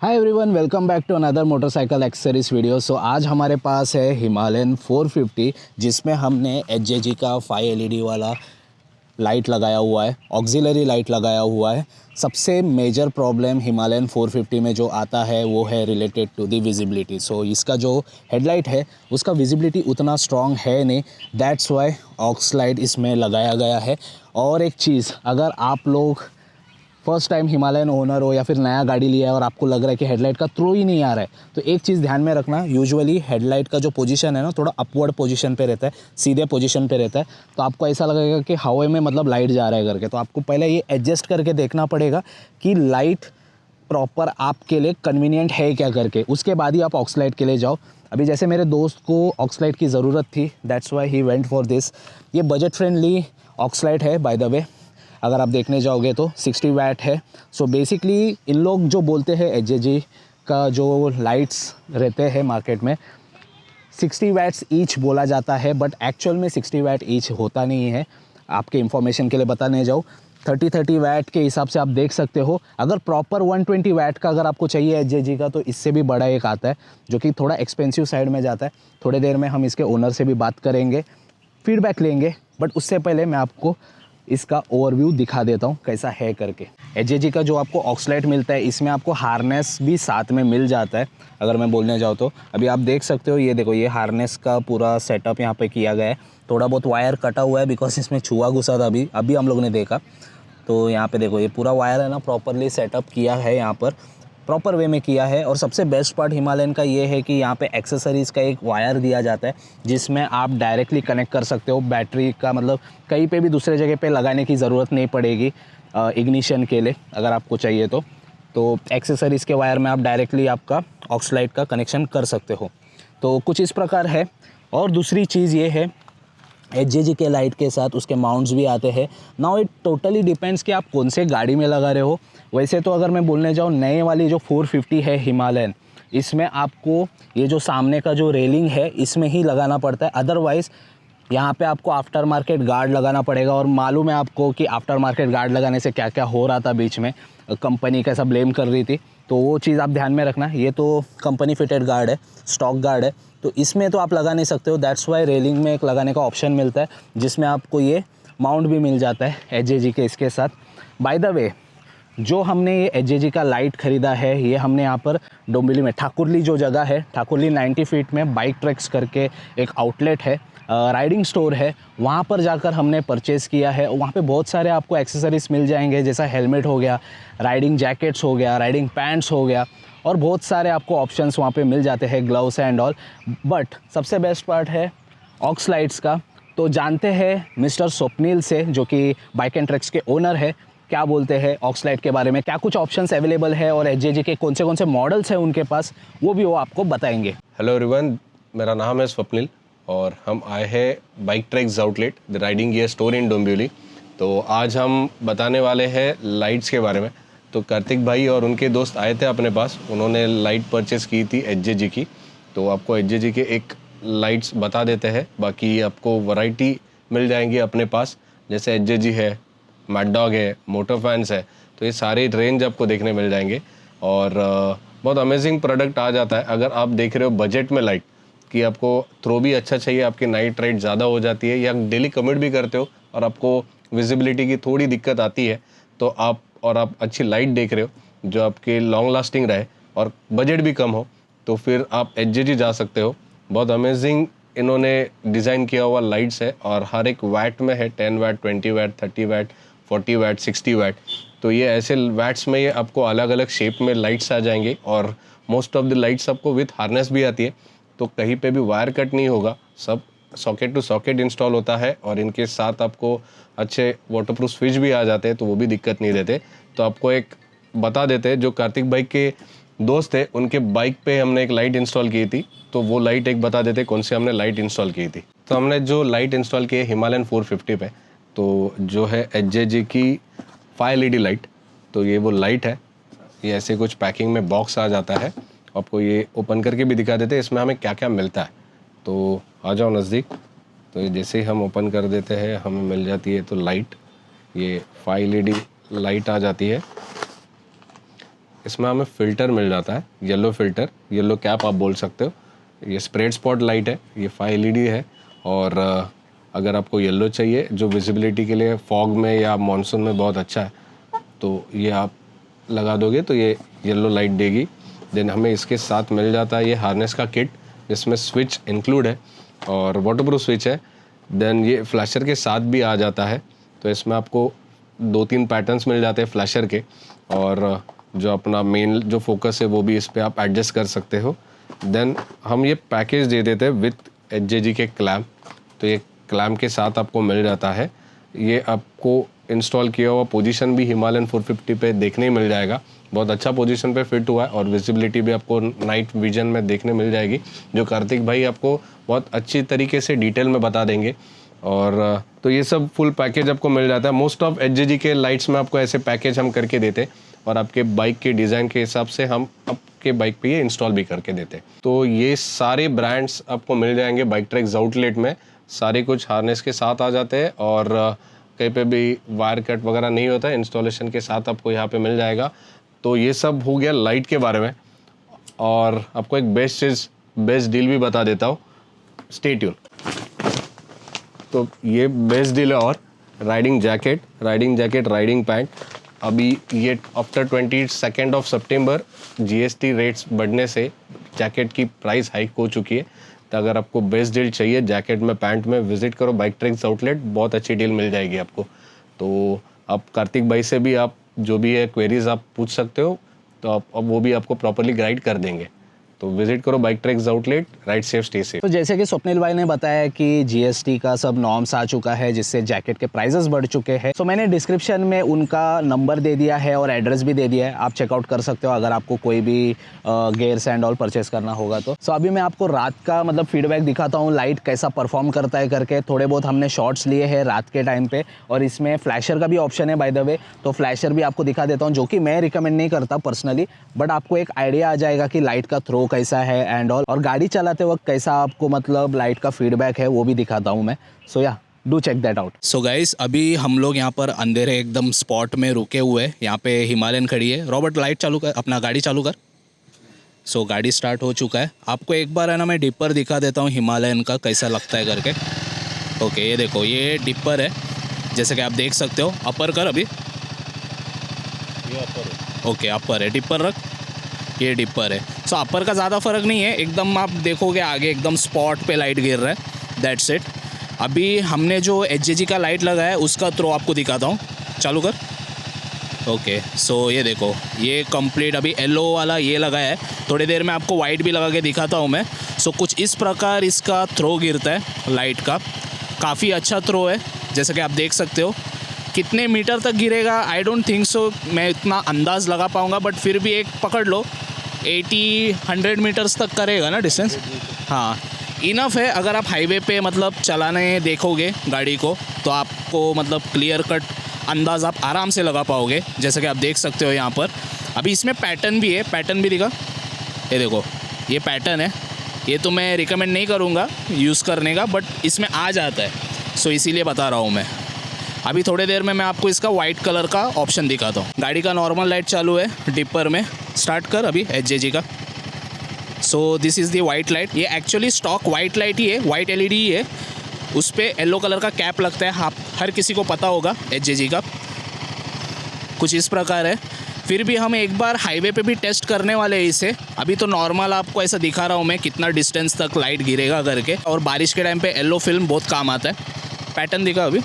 Hi everyone, welcome back to another motorcycle accessories video. So आज हमारे पास है Himalayan 450 जिसमें हमने एचजेजी का 5 एलईडी वाला लाइट लगाया हुआ है, ऑक्सिलरी लाइट लगाया हुआ है। सबसे मेजर प्रॉब्लम हिमालयन 450 में जो आता है वो है रिलेटेड टू दी विजिबिलिटी। सो इसका जो हेडलाइट है उसका विजिबिलिटी उतना स्ट्रॉन्ग है नहीं, दैट्स वाई ऑक्स लाइट इसमें लगाया गया है। और एक चीज़, अगर आप लोग फर्स्ट टाइम हिमालयन ओनर हो या फिर नया गाड़ी लिया है और आपको लग रहा है कि हेडलाइट का थ्रो ही नहीं आ रहा है, तो एक चीज़ ध्यान में रखना, यूजुअली हेडलाइट का जो पोजीशन है ना, थोड़ा अपवर्ड पोजीशन पे रहता है, सीधे पोजीशन पे रहता है। तो आपको ऐसा लगेगा कि हवा में मतलब लाइट जा रहा है करके। तो आपको पहले ये एडजस्ट करके देखना पड़ेगा कि लाइट प्रॉपर आपके लिए कन्वीनियंट है क्या करके, उसके बाद ही आप ऑक्सलाइट के लिए जाओ। अभी जैसे मेरे दोस्त को ऑक्सलाइट की ज़रूरत थी, that's why he went for this. ये बजट फ्रेंडली ऑक्सलाइट है बाय द वे। अगर आप देखने जाओगे तो 60 वैट है। सो बेसिकली इन लोग जो बोलते हैं एचजेजी का जो लाइट्स रहते हैं मार्केट में 60 वैट्स ईच बोला जाता है, बट एक्चुअल में 60 वैट ईच होता नहीं है। आपके इंफॉर्मेशन के लिए बताने जाऊँ, 30 वैट के हिसाब से आप देख सकते हो। अगर प्रॉपर 120 वैट का अगर आपको चाहिए एचजेजी का, तो इससे भी बड़ा एक आता है जो कि थोड़ा एक्सपेंसिव साइड में जाता है। थोड़ी देर में हम इसके ओनर से भी बात करेंगे, फीडबैक लेंगे, बट उससे पहले मैं आपको इसका ओवरव्यू दिखा देता हूँ कैसा है करके। एचजेजी का जो आपको ऑक्सलाइट मिलता है, इसमें आपको हार्नेस भी साथ में मिल जाता है। अगर मैं बोलने जाऊँ तो अभी आप देख सकते हो, ये देखो, ये हार्नेस का पूरा सेटअप यहाँ पे किया गया है। थोड़ा बहुत वायर कटा हुआ है बिकॉज इसमें छुआ घुसा था, अभी हम लोग ने देखा। तो यहाँ पे देखो, ये पूरा वायर है ना, प्रॉपरली सेटअप किया है, यहाँ पर प्रॉपर वे में किया है। और सबसे बेस्ट पार्ट हिमालयन का ये है कि यहाँ पे एक्सेसरीज़ का एक वायर दिया जाता है जिसमें आप डायरेक्टली कनेक्ट कर सकते हो बैटरी का, मतलब कहीं पे भी दूसरे जगह पे लगाने की ज़रूरत नहीं पड़ेगी इग्निशन के लिए अगर आपको चाहिए तो एक्सेसरीज़ के वायर में आप डायरेक्टली आपका ऑक्सलाइट का कनेक्शन कर सकते हो। तो कुछ इस प्रकार है। और दूसरी चीज़ ये है, एचजेजी के लाइट के साथ उसके माउंट्स भी आते हैं। नाउ इट टोटली डिपेंड्स कि आप कौन से गाड़ी में लगा रहे हो। वैसे तो अगर मैं बोलने जाऊँ, नए वाली जो 450 है हिमालयन, इसमें आपको ये जो सामने का जो रेलिंग है इसमें ही लगाना पड़ता है। अदरवाइज़ यहाँ पे आपको आफ्टर मार्केट गार्ड लगाना पड़ेगा। और मालूम है आपको कि आफ्टर मार्केट गार्ड लगाने से क्या क्या हो रहा था बीच में, कंपनी कैसा ब्लेम कर रही थी। तो वो चीज़ आप ध्यान में रखना। ये तो कंपनी फिटेड गार्ड है, स्टॉक गार्ड है, तो इसमें तो आप लगा नहीं सकते हो। दैट्स वाई रेलिंग में एक लगाने का ऑप्शन मिलता है जिसमें आपको ये माउंट भी मिल जाता है एचजेजी के इसके साथ। बाय द वे, जो हमने ये एचजेजी का लाइट ख़रीदा है, ये हमने यहाँ पर डोंबिवली में ठाकुरली जो जगह है, ठाकुरली 90 फीट में बाइक ट्रैक्स करके एक आउटलेट है, राइडिंग स्टोर है, वहाँ पर जाकर हमने परचेज़ किया है। वहाँ पे बहुत सारे आपको एक्सेसरीज़ मिल जाएंगे, जैसा हेलमेट हो गया, राइडिंग जैकेट्स हो गया, राइडिंग पैंट्स हो गया, और बहुत सारे आपको ऑप्शंस वहाँ पे मिल जाते हैं, ग्लव्स एंड ऑल। बट सबसे बेस्ट पार्ट है ऑक्स लाइट्स का। तो जानते हैं मिस्टर स्वप्निल से, जो कि बाइक एंड ट्रैक्स के ओनर है, क्या बोलते हैं ऑक्सलाइट के बारे में, क्या कुछ ऑप्शंस अवेलेबल है और एचजेजी के कौन से मॉडल्स हैं उनके पास, वो आपको बताएंगे। हेलो एवरीवन, मेरा नाम है स्वप्निल और हम आए हैं bike tracks outlet the riding gear store in Dombivli. तो आज हम बताने वाले हैं लाइट्स के बारे में। तो कार्तिक भाई और उनके दोस्त आए थे अपने पास, उन्होंने लाइट परचेज़ की थी एचजेजी की। तो आपको एचजेजी के एक लाइट्स बता देते हैं, बाकी आपको वैरायटी मिल जाएंगी अपने पास, जैसे एचजेजी है, मैड डॉग है, मोटर फैंस है। तो ये सारे रेंज आपको देखने मिल जाएंगे और बहुत अमेजिंग प्रोडक्ट आ जाता है। अगर आप देख रहे हो बजट में लाइट कि आपको थ्रो भी अच्छा चाहिए, आपकी नाइट राइड ज़्यादा हो जाती है, या डेली कम्यूट भी करते हो और आपको विजिबिलिटी की थोड़ी दिक्कत आती है, तो आप अच्छी लाइट देख रहे हो जो आपके लॉन्ग लास्टिंग रहे और बजट भी कम हो, तो फिर आप एचजेजी जा सकते हो। बहुत अमेजिंग इन्होंने डिज़ाइन किया हुआ लाइट्स है और हर एक वैट में है, 10 watt, 20 watt, 30 watt, 40 watt, 60 watt. तो ये ऐसे वैट्स में ये आपको अलग अलग शेप में लाइट्स आ जाएंगे और मोस्ट ऑफ द लाइट्स आपको विथ हार्नेस भी आती है, तो कहीं पे भी वायर कट नहीं होगा, सब सॉकेट टू सॉकेट इंस्टॉल होता है। और इनके साथ आपको अच्छे वाटरप्रूफ स्विच भी आ जाते हैं, तो वो भी दिक्कत नहीं देते। तो आपको एक बता देते हैं, जो कार्तिक बाइक के दोस्त है उनके बाइक पे हमने एक लाइट इंस्टॉल की थी, तो वो लाइट एक बता देते कौन सी हमने लाइट इंस्टॉल की थी। तो हमने जो लाइट इंस्टॉल की है हिमालयन 450 पे, तो जो है एचजेजी की 5 एलईडी लाइट। तो ये वो लाइट है, ये ऐसे कुछ पैकिंग में बॉक्स आ जाता है, आपको ये ओपन करके भी दिखा देते हैं इसमें हमें क्या क्या मिलता है। तो आ जाओ नज़दीक। तो ये जैसे ही हम ओपन कर देते हैं हमें मिल जाती है तो लाइट, ये 5 एलईडी लाइट आ जाती है। इसमें हमें फ़िल्टर मिल जाता है, येलो फ़िल्टर, येलो कैप आप बोल सकते हो। ये स्प्रेड स्पॉट लाइट है, ये 5 LED है। और अगर आपको येलो चाहिए जो विजिबिलिटी के लिए फॉग में या मानसून में बहुत अच्छा है, तो ये आप लगा दोगे तो ये येलो लाइट देगी। देन हमें इसके साथ मिल जाता है ये हार्नेस का किट, जिसमें स्विच इंक्लूड है और वाटरप्रूफ स्विच है। देन ये फ्लैशर के साथ भी आ जाता है, तो इसमें आपको 2-3 पैटर्न्स मिल जाते हैं फ्लैशर के, और जो अपना मेन जो फोकस है वो भी इस पर आप एडजस्ट कर सकते हो। देन हम ये पैकेज दे देते हैं विथ HJG के क्लैम्प, तो ये क्लैम्प के साथ आपको मिल जाता है। ये आपको इंस्टॉल किया हुआ पोजीशन भी हिमालयन 450 पे देखने ही मिल जाएगा, बहुत अच्छा पोजीशन पे फिट हुआ है, और विजिबिलिटी भी आपको नाइट विजन में देखने मिल जाएगी, जो कार्तिक भाई आपको बहुत अच्छी तरीके से डिटेल में बता देंगे। और तो ये सब फुल पैकेज आपको मिल जाता है। मोस्ट ऑफ HJG के लाइट्स में आपको ऐसे पैकेज हम करके देते हैं, और आपके बाइक के डिज़ाइन के हिसाब से हम आपके बाइक पे ये इंस्टॉल भी करके देते हैं। तो ये सारे ब्रांड्स आपको मिल जाएंगे बाइक ट्रैक्स आउटलेट में, सारे कुछ हार्नेस के साथ आ जाते हैं, और कहीं पे भी वायर कट वगैरह नहीं होता है, इंस्टॉलेशन के साथ आपको यहाँ पे मिल जाएगा। तो ये सब हो गया लाइट के बारे में, और आपको एक बेस्ट डील भी बता देता हूँ, स्टे ट्यून। तो ये बेस्ट डील है। और राइडिंग जैकेट, राइडिंग पैंट, अभी ये आफ्टर 22 सितंबर GST रेट्स बढ़ने से जैकेट की प्राइस हाइक हो चुकी है। तो अगर आपको बेस्ट डील चाहिए जैकेट में, पैंट में, विजिट करो बाइक ट्रैक्स आउटलेट, बहुत अच्छी डील मिल जाएगी आपको। तो आप कार्तिक भाई से भी आप जो भी है क्वेरीज आप पूछ सकते हो, तो आप अब वो भी आपको प्रॉपर्ली गाइड कर देंगे। तो विजिट करो bike tracks outlet, ride safe stay safe. तो जैसे कि स्वप्निल भाई ने बताया कि GST का सब नॉर्म्स आ चुका है, जिससे जैकेट के प्राइसेस बढ़ चुके हैं। तो मैंने डिस्क्रिप्शन में उनका नंबर दे दिया है और एड्रेस भी दे दिया है, आप चेकआउट कर सकते हो अगर आपको कोई भी गेयर्स एंड ऑल परचेस करना होगा तो। सो अभी मैं आपको रात का मतलब फीडबैक दिखाता हूँ, लाइट कैसा परफॉर्म करता है करके। थोड़े बहुत हमने शॉट्स लिए हैं रात के टाइम पे, और इसमें फ्लैशर का भी ऑप्शन है बाय द वे, तो फ्लैशर भी आपको दिखा देता हूँ, जो कि मैं रिकमेंड नहीं करता पर्सनली, बट आपको एक आइडिया आ जाएगा कि लाइट का थ्रो कैसा है एंड ऑल, और गाड़ी चलाते वक्त कैसा आपको मतलब लाइट का फीडबैक है वो भी दिखाता हूँ मैं। So yeah do check that out. So guys, अभी हम लोग यहाँ पर अंधेरे एकदम स्पॉट में रुके हुए हैं। यहाँ पे हिमालयन खड़ी है। रॉबर्ट लाइट चालू कर, अपना गाड़ी चालू कर। सो गाड़ी स्टार्ट हो चुका है। आपको एक बार है ना मैं डिपर दिखा देता हूँ हिमालयन का कैसा लगता है करके। ओके, ये देखो, ये डिपर है, जैसे कि आप देख सकते हो। अपर कर अभी, ये अपर है। ओके, अपर है, डिपर रख, ये डिपर है। सो अपर का ज़्यादा फ़र्क नहीं है, एकदम आप देखोगे आगे एकदम स्पॉट पे लाइट गिर रहा है, दैट्स इट। अभी हमने जो HJG का लाइट लगाया है उसका थ्रो आपको दिखाता हूँ, चालू कर। ओके, सो ये देखो, ये कंप्लीट अभी येलो वाला ये लगाया है, थोड़ी देर में आपको वाइट भी लगा के दिखाता हूँ मैं। सो कुछ इस प्रकार इसका थ्रो गिरता है लाइट का, काफ़ी अच्छा थ्रो है, जैसे कि आप देख सकते हो। कितने मीटर तक गिरेगा आई डोंट थिंक सो, मैं इतना अंदाज़ लगा पाऊँगा, बट फिर भी एक पकड़ लो 80-100 मीटर्स तक करेगा ना डिस्टेंस। हाँ, इनफ है। अगर आप हाईवे पे मतलब चलाने देखोगे गाड़ी को, तो आपको मतलब क्लियर कट अंदाज़ आप आराम से लगा पाओगे, जैसे कि आप देख सकते हो यहाँ पर। अभी इसमें पैटर्न भी है, पैटर्न भी दिखा, ये देखो, ये पैटर्न है। ये तो मैं रिकमेंड नहीं करूँगा यूज़ करने का, बट इसमें आ जाता है, सो इसीलिए बता रहा हूँ मैं। अभी थोड़ी देर में मैं आपको इसका वाइट कलर का ऑप्शन दिखाता हूँ। गाड़ी का नॉर्मल लाइट चालू है डिपर में, स्टार्ट कर अभी HJG का। So this is the white light. ये एक्चुअली स्टॉक वाइट लाइट ही है, वाइट LED ही है, उस पर येलो कलर का कैप लगता है, हर किसी को पता होगा HJG का। कुछ इस प्रकार है। फिर भी हम एक बार हाईवे पे भी टेस्ट करने वाले हैं इसे। अभी तो नॉर्मल आपको ऐसा दिखा रहा हूँ मैं कितना डिस्टेंस तक लाइट गिरेगा करके, और बारिश के टाइम पे येलो फिल्म बहुत काम आता है। पैटर्न दिखा अभी,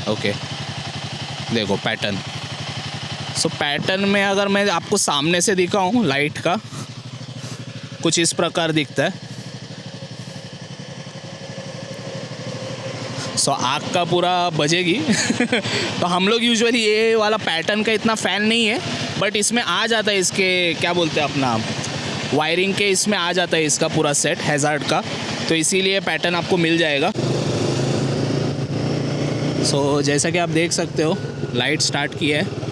ओके, देखो पैटर्न। सो पैटर्न में अगर मैं आपको सामने से दिखाऊं लाइट का, कुछ इस प्रकार दिखता है। सो आग का पूरा बजेगी तो हम लोग यूजुअली ये वाला पैटर्न का इतना फ़ैन नहीं है, बट इसमें आ जाता है इसके क्या बोलते हैं अपना वायरिंग के, इसमें आ जाता है इसका पूरा सेट हैज़ार्ड का, तो इसीलिए पैटर्न आपको मिल जाएगा। सो जैसा कि आप देख सकते हो लाइट स्टार्ट किया है।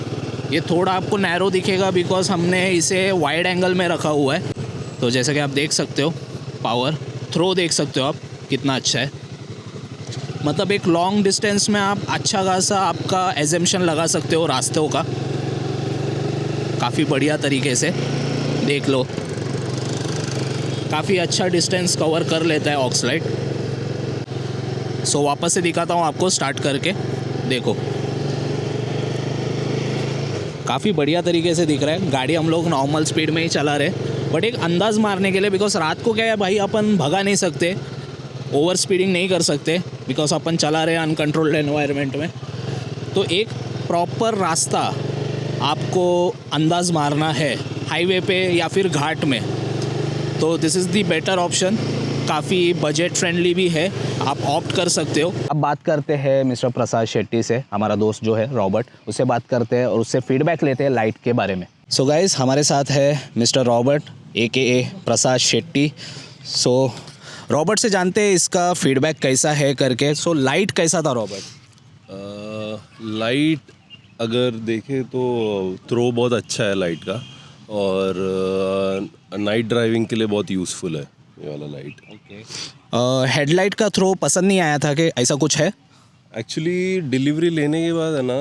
ये थोड़ा आपको नैरो दिखेगा बिकॉज हमने इसे वाइड एंगल में रखा हुआ है। तो जैसा कि आप देख सकते हो, पावर थ्रो देख सकते हो आप कितना अच्छा है। मतलब एक लॉन्ग डिस्टेंस में आप अच्छा खासा आपका एजम्पशन लगा सकते हो रास्तों का, काफ़ी बढ़िया तरीके से, देख लो काफ़ी अच्छा डिस्टेंस कवर कर लेता है ऑक्सलाइट। सो वापस से दिखाता हूँ आपको स्टार्ट करके, देखो काफ़ी बढ़िया तरीके से दिख रहा है। गाड़ी हम लोग नॉर्मल स्पीड में ही चला रहे, बट एक अंदाज़ मारने के लिए, बिकॉज रात को क्या है भाई, अपन भगा नहीं सकते, ओवर स्पीडिंग नहीं कर सकते, बिकॉज अपन चला रहे हैं अनकंट्रोल्ड एनवायरनमेंट में। तो एक प्रॉपर रास्ता आपको अंदाज़ मारना है हाईवे पे या फिर घाट में, तो this is the better option. काफ़ी बजट फ्रेंडली भी है, आप ऑप्ट कर सकते हो। अब बात करते हैं मिस्टर प्रसाद शेट्टी से, हमारा दोस्त जो है रॉबर्ट, उससे बात करते हैं और उससे फीडबैक लेते हैं लाइट के बारे में। सो गाइस, हमारे साथ है मिस्टर रॉबर्ट AKA प्रसाद शेट्टी। सो रॉबर्ट से जानते हैं इसका फीडबैक कैसा है करके। सो लाइट कैसा था रॉबर्ट? लाइट अगर देखें तो थ्रो बहुत अच्छा है लाइट का, और नाइट ड्राइविंग के लिए बहुत यूज़फुल है ये वाला लाइट। हेडलाइट का थ्रो पसंद नहीं आया था कि ऐसा कुछ है? एक्चुअली डिलीवरी लेने के बाद है ना,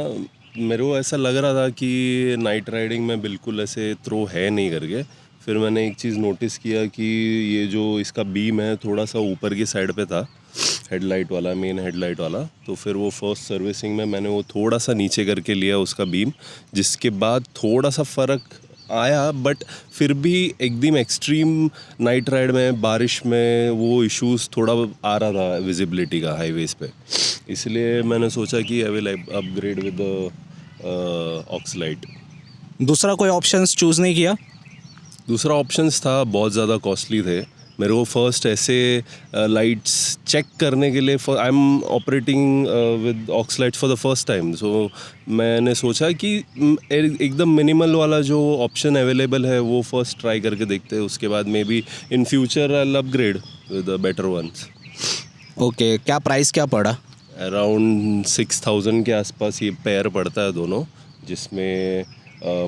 मेरे को ऐसा लग रहा था कि नाइट राइडिंग में बिल्कुल ऐसे थ्रो है नहीं करके। फिर मैंने एक चीज़ नोटिस किया कि ये जो इसका बीम है थोड़ा सा ऊपर की साइड पे था, हेडलाइट वाला, मेन हेडलाइट वाला। तो फिर वो फर्स्ट सर्विसिंग में मैंने वो थोड़ा सा नीचे करके लिया उसका बीम, जिसके बाद थोड़ा सा फ़र्क आया। बट फिर भी एकदम एक्सट्रीम नाइट राइड में, बारिश में वो इश्यूज़ थोड़ा आ रहा था विजिबिलिटी का हाईवेज़ पे, इसलिए मैंने सोचा कि आई विल अपग्रेड विद ऑक्सलाइट। दूसरा कोई ऑप्शंस चूज़ नहीं किया? दूसरा ऑप्शंस था, बहुत ज़्यादा कॉस्टली थे। मेरे को फर्स्ट ऐसे लाइट्स चेक करने के लिए, I am operating with Auxlite for the first time, so मैंने सोचा कि एकदम मिनिमल वाला जो ऑप्शन अवेलेबल है वो फर्स्ट ट्राई करके देखते हैं, उसके बाद may be in future I will upgrade with better ones. Okay, क्या प्राइस क्या पड़ा? अराउंड 6000 के आसपास ये पेयर पड़ता है दोनों, जिसमें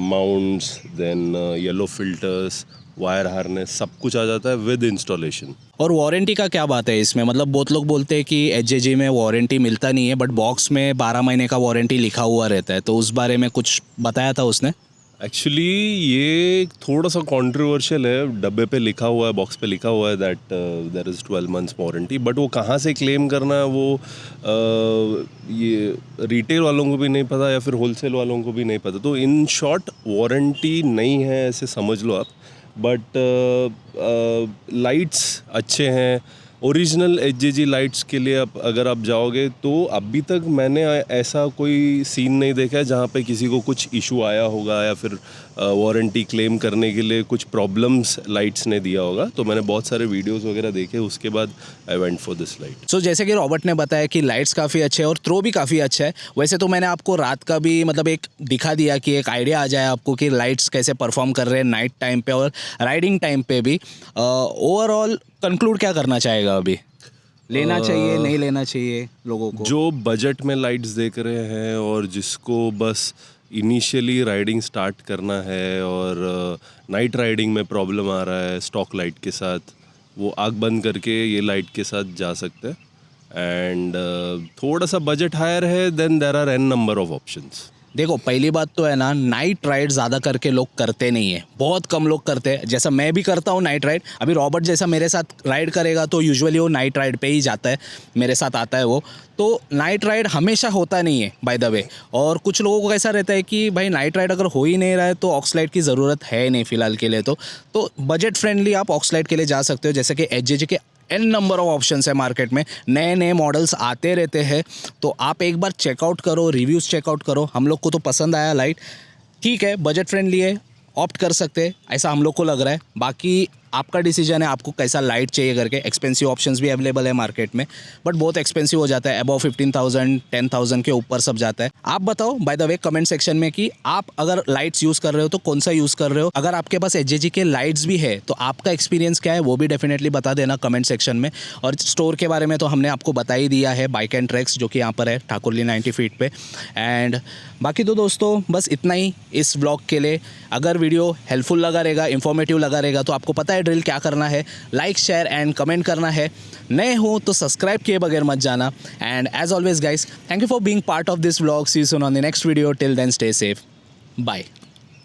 mounts, then yellow filters, wire harness, सब कुछ आ जाता है विद इंस्टॉलेशन। और वारंटी का क्या बात है इसमें? मतलब बहुत लोग बोलते हैं कि HJG में वारंटी मिलता नहीं है, बट बॉक्स में 12 महीने का वारंटी लिखा हुआ रहता है, तो उस बारे में कुछ बताया था उसने? एक्चुअली ये थोड़ा सा कंट्रोवर्शियल है, डब्बे पे लिखा हुआ है, बॉक्स पे लिखा हुआ है that there is 12 months warranty, but वो कहाँ से क्लेम करना है वो ये रिटेल वालों को भी नहीं पता या फिर होलसेल वालों को भी नहीं पता। तो इन शॉर्ट वारंटी नहीं है ऐसे समझ लो आप, बट लाइट्स अच्छे हैं। ओरिजिनल HJG लाइट्स के लिए अगर आप जाओगे तो अभी तक मैंने ऐसा कोई सीन नहीं देखा है जहाँ पे किसी को कुछ इशू आया होगा या फिर वारंटी क्लेम करने के लिए कुछ प्रॉब्लम्स लाइट्स ने दिया होगा। तो मैंने बहुत सारे वीडियोस वगैरह देखे, उसके बाद I went for this light. So जैसे कि रॉबर्ट ने बताया कि लाइट्स काफ़ी अच्छे हैं और थ्रो भी काफ़ी अच्छा है। वैसे तो मैंने आपको रात का भी मतलब एक दिखा दिया कि एक आइडिया आ जाए आपको कि लाइट्स कैसे परफॉर्म कर रहे हैं नाइट टाइम पे और राइडिंग टाइम पे भी। ओवरऑल कंक्लूड क्या करना चाहेगा अभी? लेना चाहिए, नहीं लेना चाहिए लोगों को? जो बजट में लाइट्स देख रहे हैं और जिसको बस इनिशियली राइडिंग स्टार्ट करना है और नाइट राइडिंग में प्रॉब्लम आ रहा है स्टॉक लाइट के साथ, वो आँख बंद करके ये लाइट के साथ जा सकते हैं। एंड थोड़ा सा बजट हायर है, then there are n number of options. देखो, पहली बात तो है ना, नाइट राइड ज़्यादा करके लोग करते नहीं है, बहुत कम लोग करते हैं। जैसा मैं भी करता हूँ नाइट राइड, अभी रॉबर्ट जैसा मेरे साथ राइड करेगा तो यूजुअली वो नाइट राइड पे ही जाता है, मेरे साथ आता है वो। तो नाइट राइड हमेशा होता नहीं है बाय द वे। और कुछ लोगों को ऐसा रहता है कि भाई नाइट राइड अगर हो ही नहीं रहा है तो ऑक्सलाइट की ज़रूरत है नहीं फ़िलहाल के लिए। तो बजट फ्रेंडली आप ऑक्सलाइट के लिए जा सकते हो। जैसे कि HJG के n नंबर ऑफ ऑप्शंस है मार्केट में, नए नए मॉडल्स आते रहते हैं, तो आप एक बार चेकआउट करो, रिव्यूज़ चेकआउट करो। हम लोग को तो पसंद आया लाइट, ठीक है, बजट फ्रेंडली है, ऑप्ट कर सकते हैं, ऐसा हम लोग को लग रहा है। बाकी आपका डिसीजन है आपको कैसा लाइट चाहिए करके। एक्सपेंसिव ऑप्शंस भी अवेलेबल है मार्केट में, बट बहुत एक्सपेंसिव हो जाता है, अबव 15,000 10,000 के ऊपर सब जाता है। आप बताओ by the way comment section में कि आप अगर लाइट्स यूज़ कर रहे हो तो कौन सा यूज़ कर रहे हो। अगर आपके पास HJG के लाइट्स भी है तो आपका एक्सपीरियंस क्या है वो भी डेफिनेटली बता देना कमेंट सेक्शन में। और स्टोर के बारे में तो हमने आपको बता ही दिया है, बाइक एंड ट्रैक्स, जो कि यहाँ पर है ठाकुरली 90 फीट पे। एंड बाकी तो दोस्तों बस इतना ही इस व्लॉग के लिए। अगर वीडियो हेल्पफुल लगा रहेगा, इन्फॉर्मेटिव लगा रहेगा, तो आपको पता है ड्रिल क्या करना है, लाइक शेयर एंड कमेंट करना है। नए हो तो सब्सक्राइब किए बगैर मत जाना। And as always guys, thank you for being part of this vlog. See you soon on the next video. Till then stay safe, bye.